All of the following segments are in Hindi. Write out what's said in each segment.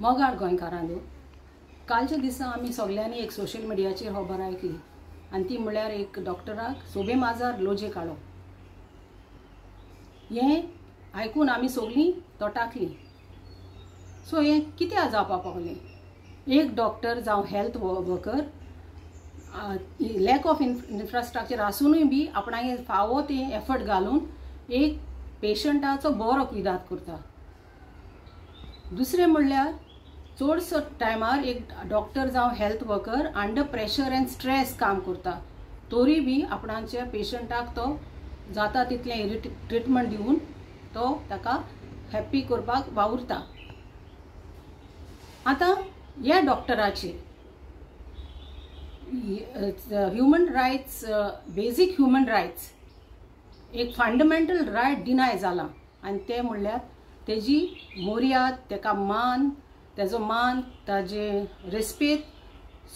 मोगाळ गोंयकारांक कालच्या दिसा आमी सगळ्यांनी एक सोशल मिडियाचेर खबर आयकली आनी ती म्हळ्यार एक डॉक्टराक सोबे माजार लोजे काडलो। हें आयकून आमी सगळीं तोटाकलीं। सो हें कित्याक जावपाक पावलें? एक डॉक्टर जावं health worker lack of infrastructure आसूनय बी आपणागे फावो तें एफर्ट घालून एक पेशंटाचो बरो कुयदाद करता। दुसरें म्हणल्यार चडसो टायमार एक डॉक्टर जावं health worker under pressure and stress काम करता, तरी बी आपणाच्या पेशंटाक तो जाता तितलें ट्रिटमेंट दिवन तो ताका हॅप्पी करपाक वावुरता। आतां ह्या डॉक्टराचे human rights, basic human rights, एक फंडामेंटल रायट डिनाय जाला आनी तें म्हणल्यार तेजी मोर्याद, तेका मान, तेजो मान, ताजे रेस्पेद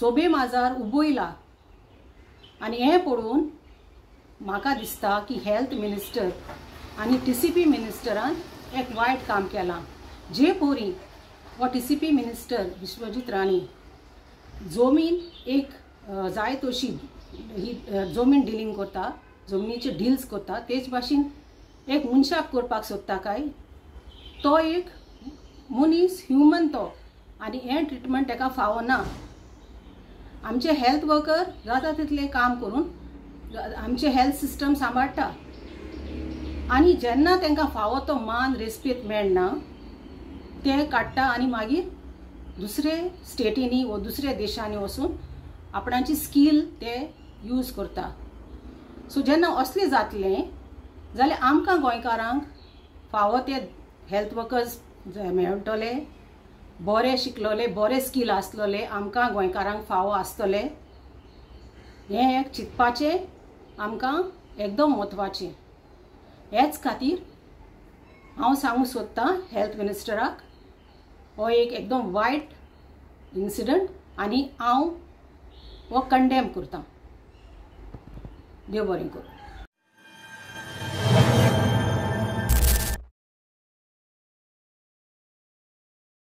सोबे माजार उबयला। आनी हें पळोवन म्हाका दिसता की हेल्थ मिनिस्टर आनी TCP मिनिस्टरान एक वायट काम केलां। जे पोरी हो TCP मिनिस्टर विश्वजीत राणी जमीन एक जाय तशी ही जमीन डिलींग करता, जमनीचे डील्स करता, तेच भाशेन एक मनशाक करपाक सोदता काय? तो एक मनीस ह्युमन तो, आनी हें ट्रिटमेंट ताका फावो ना। आमचे हेल्थ वर्कर जाता तितलें काम करून आमचे हेल्थ सिस्टम सांबाळटा आनी जेन्ना तांकां फावो तो मान रेस्पेद मेळना ते काडटा आनी मागीर दुसरे स्टेटींनी वा दुसऱ्या देशांनी वचून आपणाची स्कील ते यूज करता। सो जेन्ना असलें जातलें जाल्यार आमकां गोंयकारांक फावो ते हेल्थ वर्कर्स मेळटले, बरे शिकलोले, बरे स्कील आसलोले, आमकां गोंयकारांक फावो आसतले, हें एक चिंतपाचें आमकां एकदम म्हत्वाचें। हेच खातीर हांव सांगूंक सोदतां हेल्थ मिनिस्टराक हो एक एकदम वायट इन्सिडंट आनी हांव हो कंडेम करतां। देव बरें करूं।